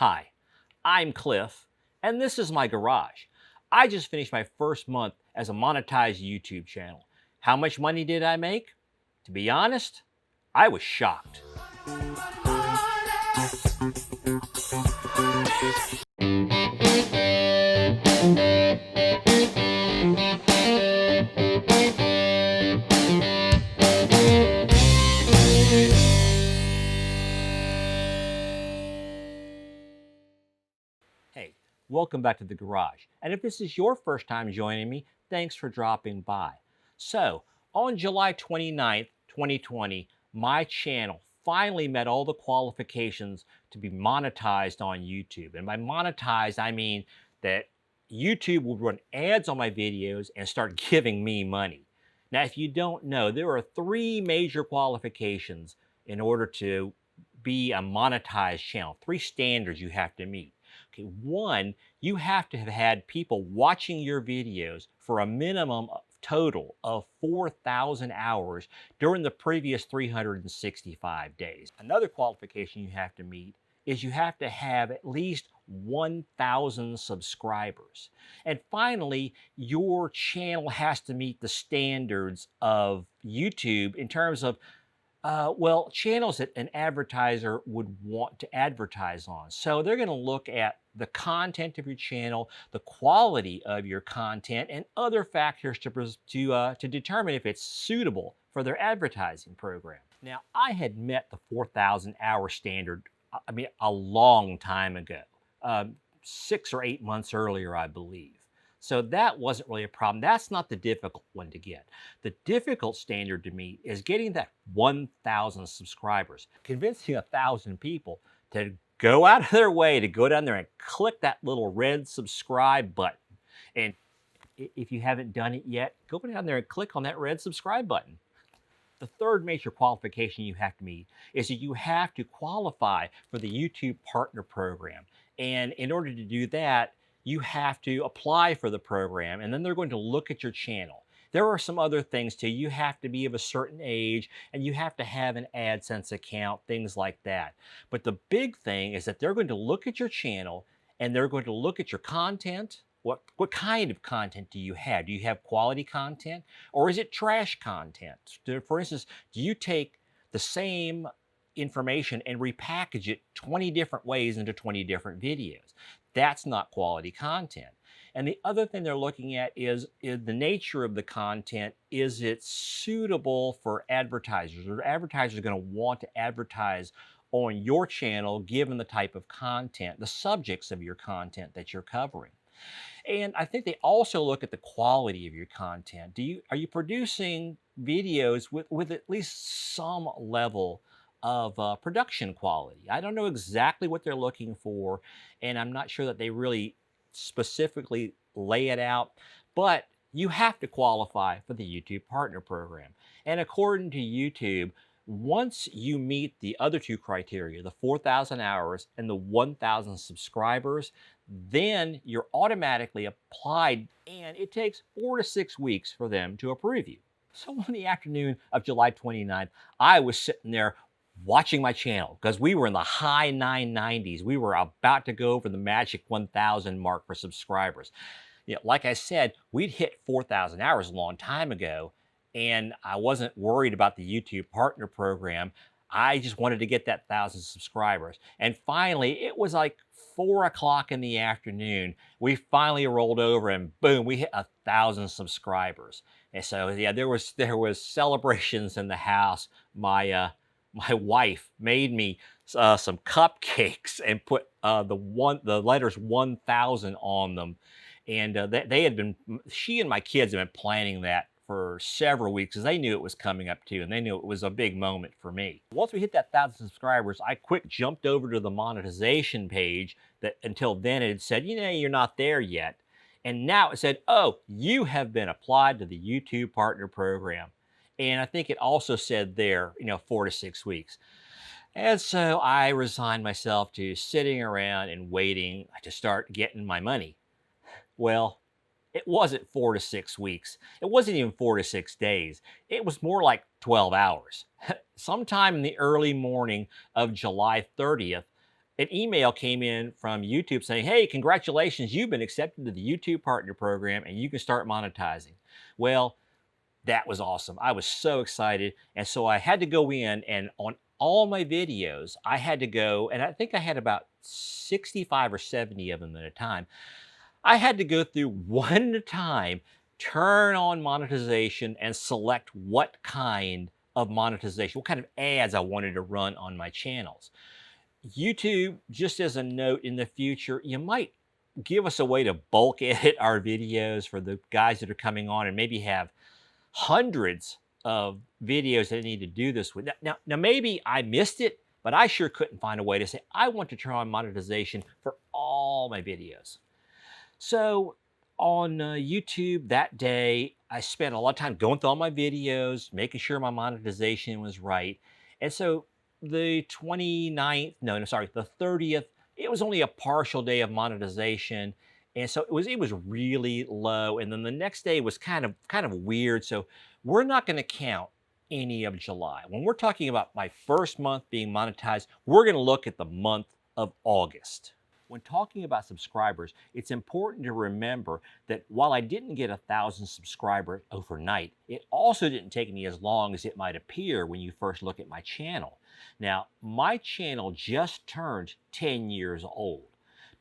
Hi, I'm Cliff, and this is my garage. I just finished my first month as a monetized YouTube channel. How much money did I make? To be honest, I was shocked. Hey, welcome back to the garage. And if this is your first time joining me, thanks for dropping by. So, on July 29th, 2020, my channel finally met all the qualifications to be monetized on YouTube. And by monetized, I mean that YouTube will run ads on my videos and start giving me money. Now, if you don't know, there are three major qualifications in order to be a monetized channel, three standards you have to meet. Okay, one, you have to have had people watching your videos for a minimum total of 4,000 hours during the previous 365 days. Another qualification you have to meet is you have to have at least 1,000 subscribers. And finally, your channel has to meet the standards of YouTube in terms of channels that an advertiser would want to advertise on. So they're going to look at the content of your channel, the quality of your content, and other factors to determine if it's suitable for their advertising program. Now, I had met the 4,000 hour standard, a long time ago, 6 or 8 months earlier, I believe. So that wasn't really a problem. That's not the difficult one to get. The difficult standard to meet is getting that 1,000 subscribers, convincing 1,000 people to go out of their way to go down there and click that little red subscribe button. And if you haven't done it yet, go down there and click on that red subscribe button. The third major qualification you have to meet is that you have to qualify for the YouTube Partner Program. And in order to do that, you have to apply for the program, and then they're going to look at your channel. There are some other things too. You have to be of a certain age, and you have to have an AdSense account, things like that. But the big thing is that they're going to look at your channel, and they're going to look at your content. What kind of content do you have? Do you have quality content, or is it trash content? For instance, do you take the same information and repackage it 20 different ways into 20 different videos? That's not quality content. And the other thing they're looking at is the nature of the content. Is it suitable for advertisers? Are advertisers going to want to advertise on your channel given the type of content, the subjects of your content that you're covering? And I think they also look at the quality of your content. Are you producing videos with at least some level of production quality? I don't know exactly what they're looking for, and I'm not sure that they really specifically lay it out, but you have to qualify for the YouTube Partner Program. And according to YouTube, once you meet the other two criteria, the 4,000 hours and the 1,000 subscribers, then you're automatically applied, and it takes 4 to 6 weeks for them to approve you. So on the afternoon of July 29th, I was sitting there watching my channel because we were in the high 990s. We were about to go over the magic 1,000 mark for subscribers. Like I said, we'd hit 4,000 hours a long time ago, and I wasn't worried about the YouTube Partner Program. I just wanted to get that 1,000 subscribers. And finally, it was like 4 o'clock in the afternoon. We finally rolled over, and boom, we hit 1,000 subscribers. And so, yeah, there was celebrations in the house. My wife made me some cupcakes and put the letters 1,000 on them, and she and my kids have been planning that for several weeks because they knew it was coming up too, and they knew it was a big moment for me. Once we hit that 1,000 subscribers, I quick jumped over to the monetization page that until then it had said, you're not there yet. And now it said, oh, you have been applied to the YouTube Partner Program. And I think it also said there, 4 to 6 weeks. And so I resigned myself to sitting around and waiting to start getting my money. Well, it wasn't 4 to 6 weeks. It wasn't even 4 to 6 days. It was more like 12 hours. Sometime in the early morning of July 30th, an email came in from YouTube saying, "Hey, congratulations, you've been accepted to the YouTube Partner Program and you can start monetizing." Well, that was awesome. I was so excited. And so I had to go in and on all my videos, I had to go, and I think I had about 65 or 70 of them at a time. I had to go through one at a time, turn on monetization, and select what kind of monetization, what kind of ads I wanted to run on my channels. YouTube, just as a note in the future, you might give us a way to bulk edit our videos for the guys that are coming on and maybe have hundreds of videos that I need to do this with. Now, maybe I missed it, but I sure couldn't find a way to say, I want to turn on monetization for all my videos. So on YouTube that day, I spent a lot of time going through all my videos, making sure my monetization was right. And so the 29th, no, sorry, the 30th, it was only a partial day of monetization. And so it was really low. And then the next day was kind of weird. So we're not going to count any of July. When we're talking about my first month being monetized, we're going to look at the month of August. When talking about subscribers, it's important to remember that while I didn't get 1,000 subscribers overnight, it also didn't take me as long as it might appear when you first look at my channel. Now, my channel just turned 10 years old.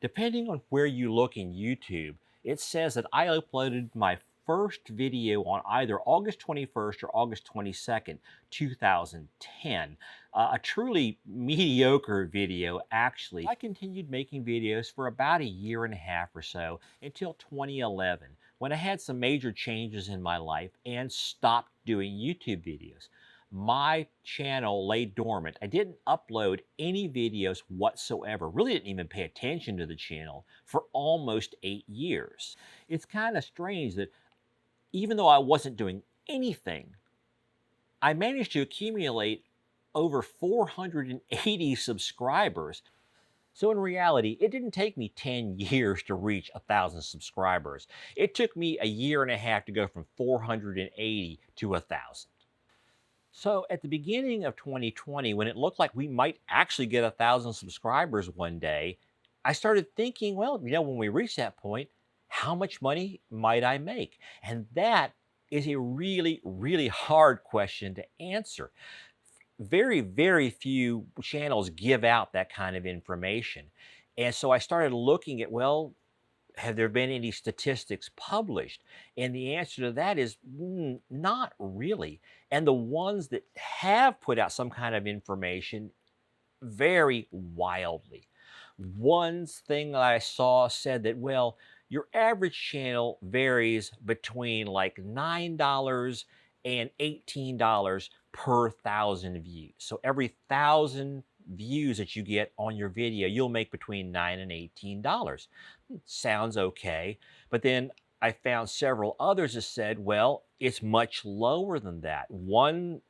Depending on where you look in YouTube, it says that I uploaded my first video on either August 21st or August 22nd, 2010. A truly mediocre video, actually. I continued making videos for about a year and a half or so until 2011, when I had some major changes in my life and stopped doing YouTube videos. My channel lay dormant. I didn't upload any videos whatsoever, really didn't even pay attention to the channel for almost 8 years. It's kind of strange that even though I wasn't doing anything, I managed to accumulate over 480 subscribers. So in reality, it didn't take me 10 years to reach 1,000 subscribers. It took me a year and a half to go from 480 to 1,000. So at the beginning of 2020, when it looked like we might actually get 1,000 subscribers one day, I started thinking, well, when we reach that point, how much money might I make? And that is a really, really hard question to answer. Very, very few channels give out that kind of information. And so I started looking at, well, have there been any statistics published? And the answer to that is not really. And the ones that have put out some kind of information vary wildly. One thing that I saw said that, well, your average channel varies between like $9 and $18 per 1,000 views. So every 1,000 views that you get on your video, you'll make between $9 and $18. Sounds okay. But then I found several others that said, well, it's much lower than that. One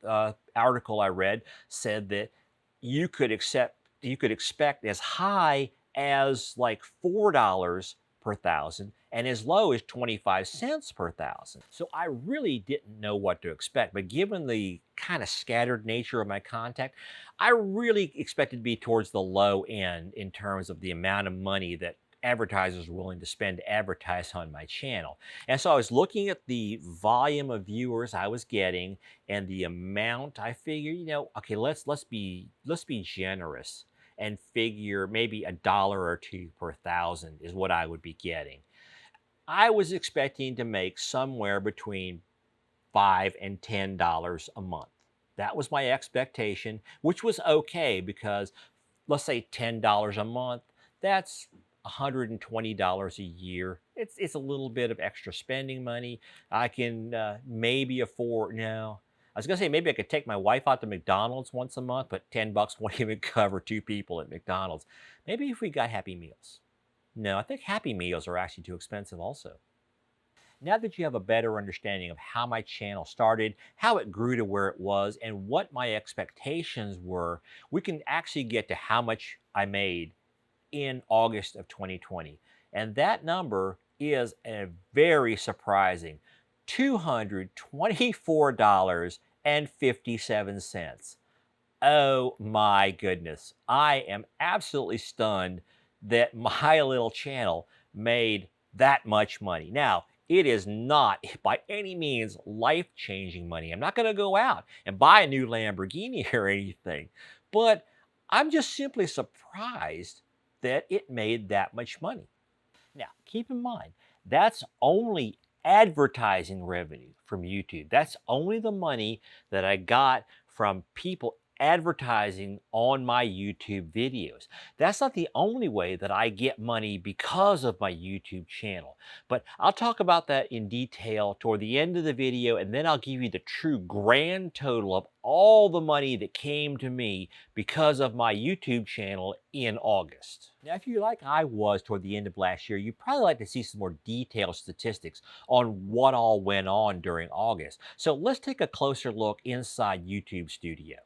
article I read said that you could expect as high as like $4 per 1,000 and as low as 25 cents per 1,000. So I really didn't know what to expect. But given the kind of scattered nature of my content, I really expected to be towards the low end in terms of the amount of money that advertisers are willing to spend to advertise on my channel. And so I was looking at the volume of viewers I was getting and the amount. I figured, okay, let's be generous and figure maybe $1 or $2 per 1,000 is what I would be getting. I was expecting to make somewhere between $5 and $10 a month. That was my expectation, which was okay because let's say $10 a month, that's $120 a year. It's a little bit of extra spending money. I can maybe afford, no, I was gonna say maybe I could take my wife out to McDonald's once a month, but 10 bucks won't even cover 2 people at McDonald's. Maybe if we got Happy Meals. No, I think Happy Meals are actually too expensive also. Now that you have a better understanding of how my channel started, how it grew to where it was, and what my expectations were, we can actually get to how much I made in August of 2020. And that number is a very surprising $224.57. Oh my goodness. I am absolutely stunned that my little channel made that much money. Now, it is not by any means life-changing money. I'm not going to go out and buy a new Lamborghini or anything, but I'm just simply surprised that it made that much money. Now, keep in mind, that's only advertising revenue from YouTube. That's only the money that I got from people advertising on my YouTube videos. That's not the only way that I get money because of my YouTube channel. But I'll talk about that in detail toward the end of the video, and then I'll give you the true grand total of all the money that came to me because of my YouTube channel in August. Now, if you're like I was toward the end of last year, you'd probably like to see some more detailed statistics on what all went on during August. So let's take a closer look inside YouTube Studio.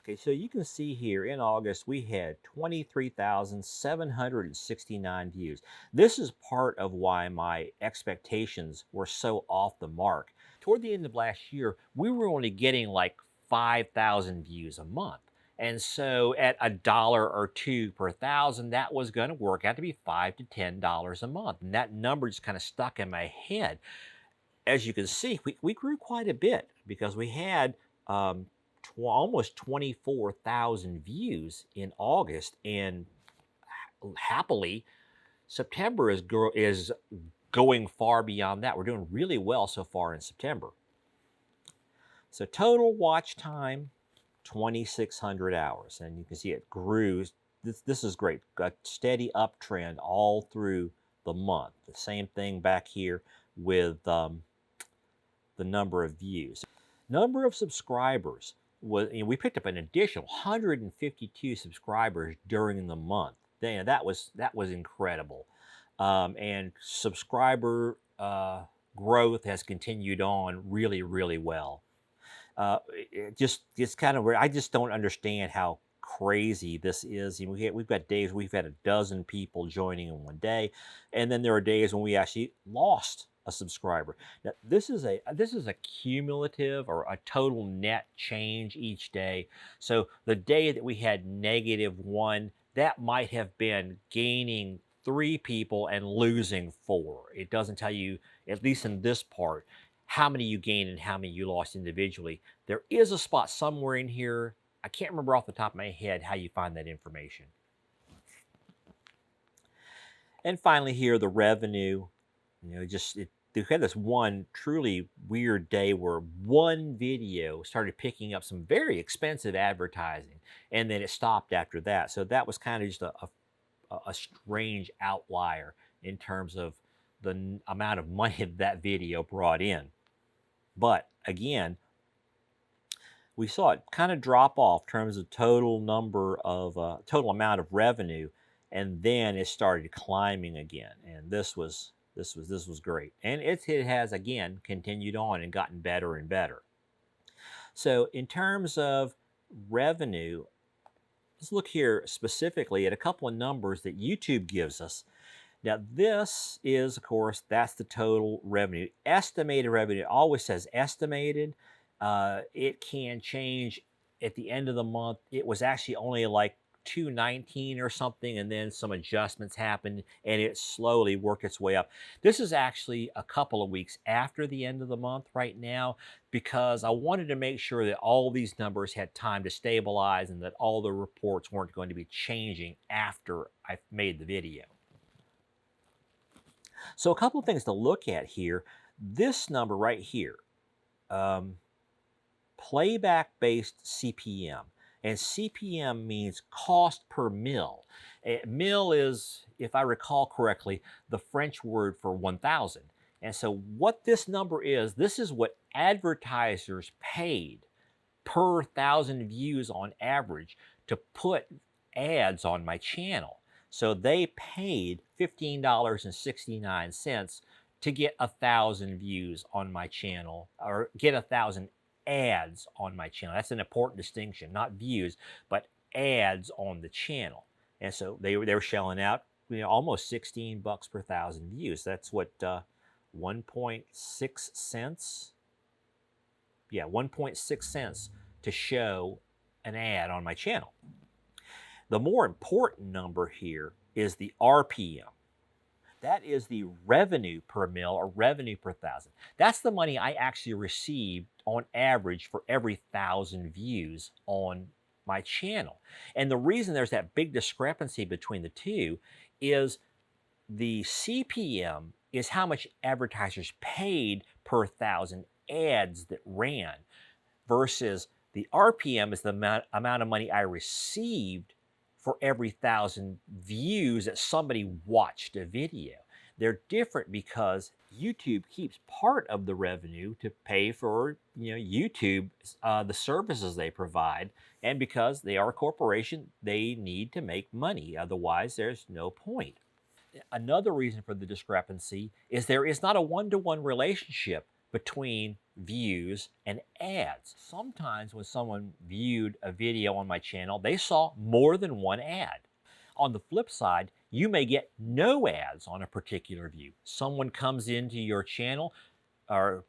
Okay, so you can see here in August, we had 23,769 views. This is part of why my expectations were so off the mark. Toward the end of last year, we were only getting like 5,000 views a month. And so at $1 or $2 per thousand, that was going to work out to be $5 to $10 a month. And that number just kind of stuck in my head. As you can see, we grew quite a bit because we had almost 24,000 views in August, and happily, September is going far beyond that. We're doing really well so far in September. So total watch time, 2,600 hours, and you can see it grew. This is great. A steady uptrend all through the month. The same thing back here with the number of views. Number of subscribers was, we picked up an additional 152 subscribers during the month. That was incredible, and subscriber growth has continued on really well. It's kind of where I just don't understand how crazy this is. We've got days we've had a dozen people joining in one day, and then there are days when we actually lost a subscriber. Now, this is a cumulative or a total net change each day. So the day that we had -1, that might have been gaining 3 people and losing 4. It doesn't tell you, at least in this part, how many you gained and how many you lost individually. There is a spot somewhere in here. I can't remember off the top of my head how you find that information. And finally here, the revenue, we had this one truly weird day where one video started picking up some very expensive advertising, and then it stopped after that. So that was kind of just a strange outlier in terms of the amount of money that video brought in. But again, we saw it kind of drop off in terms of total amount of revenue, and then it started climbing again. And this was great, and it has again continued on and gotten better and better. So in terms of revenue, let's look here specifically at a couple of numbers that YouTube gives us. Now, this is, of course, that's the total revenue. Estimated revenue always says estimated. It can change at the end of the month. It was actually only like 219 or something, and then some adjustments happened, and it slowly worked its way up. This is actually a couple of weeks after the end of the month right now, because I wanted to make sure that all these numbers had time to stabilize and that all the reports weren't going to be changing after I made the video. So a couple of things to look at here. This number right here, playback-based CPM. And CPM means cost per mil. Mil is, if I recall correctly, the French word for 1,000. And so what this number is, this is what advertisers paid per 1,000 views on average to put ads on my channel. So they paid $15.69 to get 1,000 views on my channel, or get 1,000 ads on my channel. That's an important distinction, not views, but ads on the channel. And so they were shelling out, almost 16 bucks per 1,000 views. That's what 1.6 cents. Yeah, 1.6 cents to show an ad on my channel. The more important number here is the RPM. That is the revenue per mil or revenue per thousand. That's the money I actually received on average for every 1,000 views on my channel. And the reason there's that big discrepancy between the two is the CPM is how much advertisers paid per 1,000 ads that ran versus the RPM is the amount of money I received for every 1,000 views that somebody watched a video. They're different because YouTube keeps part of the revenue to pay for, YouTube, the services they provide, and because they are a corporation, they need to make money. Otherwise, there's no point. Another reason for the discrepancy is there is not a one-to-one relationship between views and ads. Sometimes when someone viewed a video on my channel, they saw more than one ad. On the flip side, you may get no ads on a particular view. Someone comes into your channel or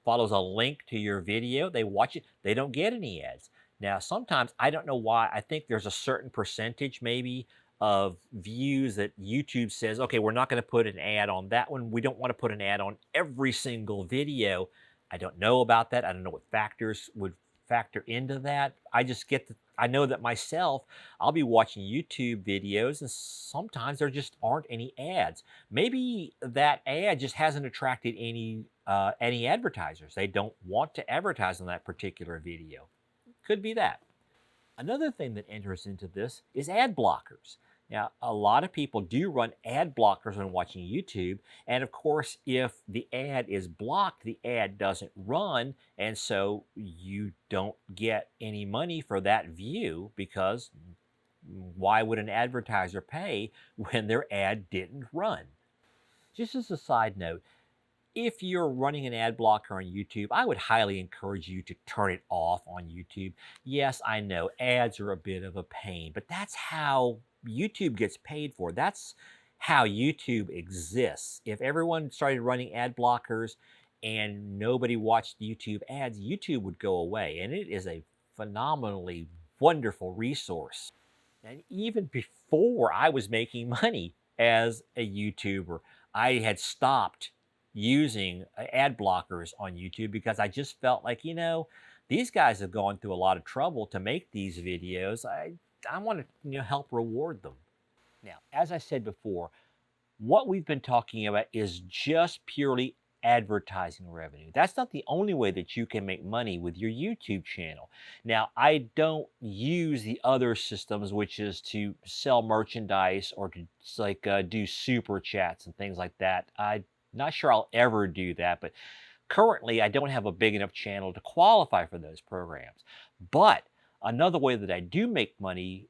follows a link to your video, they watch it, they don't get any ads. Now, sometimes, I don't know why, I think there's a certain percentage maybe of views that YouTube says, okay, we're not going to put an ad on that one. We don't want to put an ad on every single video. I don't know about that. I don't know what factors would factor into that. I know that myself, I'll be watching YouTube videos and sometimes there just aren't any ads. Maybe that ad just hasn't attracted any advertisers. They don't want to advertise on that particular video. Could be that. Another thing that enters into this is ad blockers. Now, a lot of people do run ad blockers when watching YouTube. And of course, if the ad is blocked, the ad doesn't run. And so you don't get any money for that view because why would an advertiser pay when their ad didn't run? Just as a side note, if you're running an ad blocker on YouTube, I would highly encourage you to turn it off on YouTube. Yes, I know ads are a bit of a pain, but that's how YouTube gets paid for. That's how YouTube exists. If everyone started running ad blockers and nobody watched YouTube ads, YouTube would go away. And it is a phenomenally wonderful resource. And even before I was making money as a YouTuber, I had stopped using ad blockers on YouTube because I just felt like, these guys have gone through a lot of trouble to make these videos. I want to help reward them. Now, as I said before, what we've been talking about is just purely advertising revenue. That's not the only way that you can make money with your YouTube channel. Now, I don't use the other systems, which is to sell merchandise or to do super chats and things like that. I'm not sure I'll ever do that, but currently I don't have a big enough channel to qualify for those programs. But another way that I do make money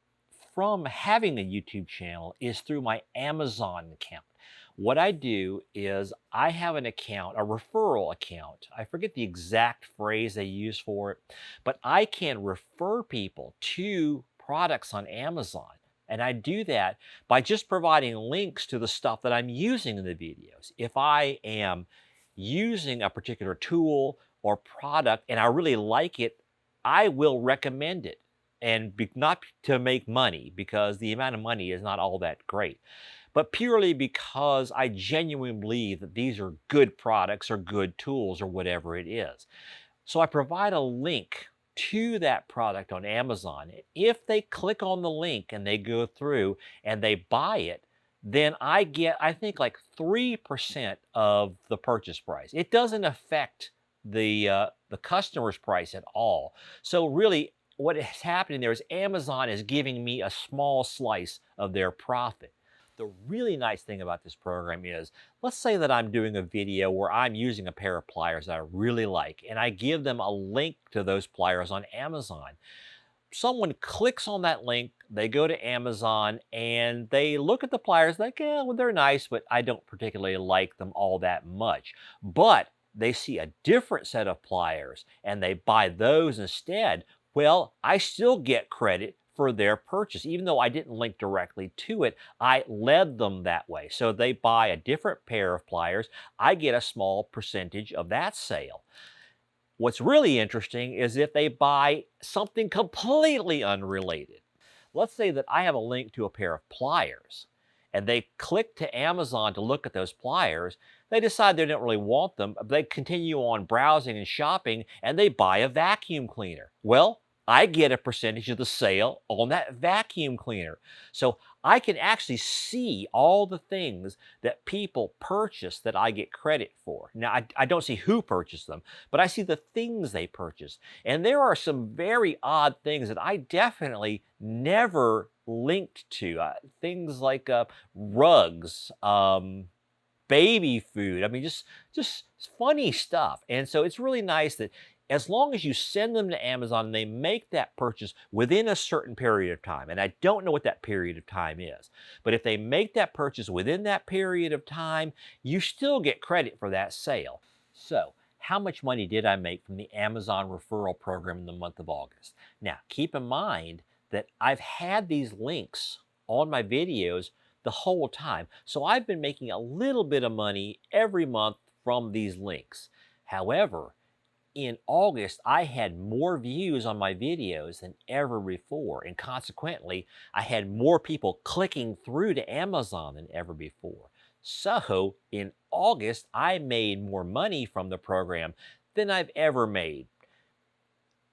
from having a YouTube channel is through my Amazon account. What I do is I have an account, a referral account. I forget the exact phrase they use for it, but I can refer people to products on Amazon. And I do that by just providing links to the stuff that I'm using in the videos. If I am using a particular tool or product and I really like it, I will recommend it. And not to make money, because the amount of money is not all that great, but purely because I genuinely believe that these are good products or good tools or whatever it is. So I provide a link to that product on Amazon. If they click on the link and they go through and they buy it, then I get, I think, like 3% of the purchase price. It doesn't affect the customer's price at all. So really, what is happening there is Amazon is giving me a small slice of their profit. The really nice thing about this program is, let's say that I'm doing a video where I'm using a pair of pliers that I really like, and I give them a link to those pliers on Amazon. Someone clicks on that link, they go to Amazon, and they look at the pliers like, yeah, well, they're nice, but I don't particularly like them all that much. But they see a different set of pliers, and they buy those instead. Well, I still get credit for their purchase. Even though I didn't link directly to it, I led them that way. So they buy a different pair of pliers. I get a small percentage of that sale. What's really interesting is if they buy something completely unrelated. Let's say that I have a link to a pair of pliers and they click to Amazon to look at those pliers. They decide they don't really want them. But they continue on browsing and shopping and they buy a vacuum cleaner. Well, I get a percentage of the sale on that vacuum cleaner. So I can actually see all the things that people purchase that I get credit for. Now, I don't see who purchased them, but I see the things they purchased. And there are some very odd things that I definitely never linked to. Things like rugs, baby food. I mean, just funny stuff. And so it's really nice that as long as you send them to Amazon and they make that purchase within a certain period of time, and I don't know what that period of time is, but if they make that purchase within that period of time, you still get credit for that sale. So, how much money did I make from the Amazon referral program in the month of August? Now, keep in mind that I've had these links on my videos the whole time. So I've been making a little bit of money every month from these links. However, in August, I had more views on my videos than ever before. And consequently, I had more people clicking through to Amazon than ever before. So in August, I made more money from the program than I've ever made.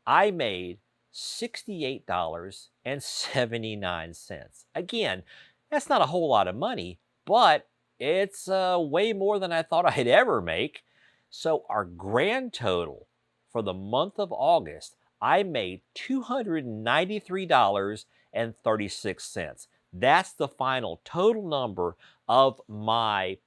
I made $68.79. Again, that's not a whole lot of money, but it's way more than I thought I'd ever make. So our grand total for the month of August, I made $293.36. That's the final total number of my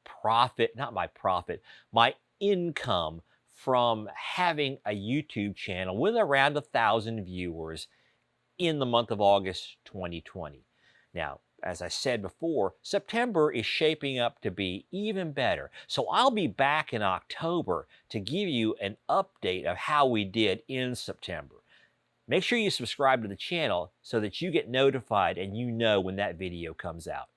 profit, not my profit, my income from having a YouTube channel with around 1,000 viewers in the month of August 2020. Now, as I said before, September is shaping up to be even better. So I'll be back in October to give you an update of how we did in September. Make sure you subscribe to the channel so that you get notified and you know when that video comes out.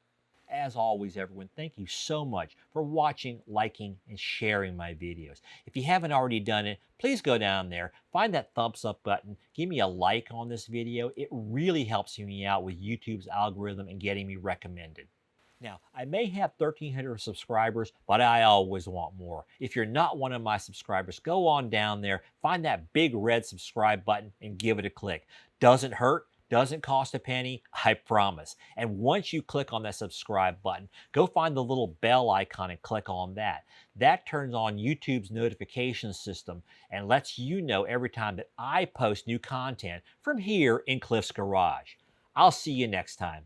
As always, everyone, thank you so much for watching, liking, and sharing my videos. If you haven't already done it, please go down there, find that thumbs up button, give me a like on this video. It really helps me out with YouTube's algorithm and getting me recommended. Now, I may have 1,300 subscribers, but I always want more. If you're not one of my subscribers, go on down there, find that big red subscribe button, and give it a click. Doesn't hurt. Doesn't cost a penny, I promise. And once you click on that subscribe button, go find the little bell icon and click on that. That turns on YouTube's notification system and lets you know every time that I post new content from here in Cliff's Garage. I'll see you next time.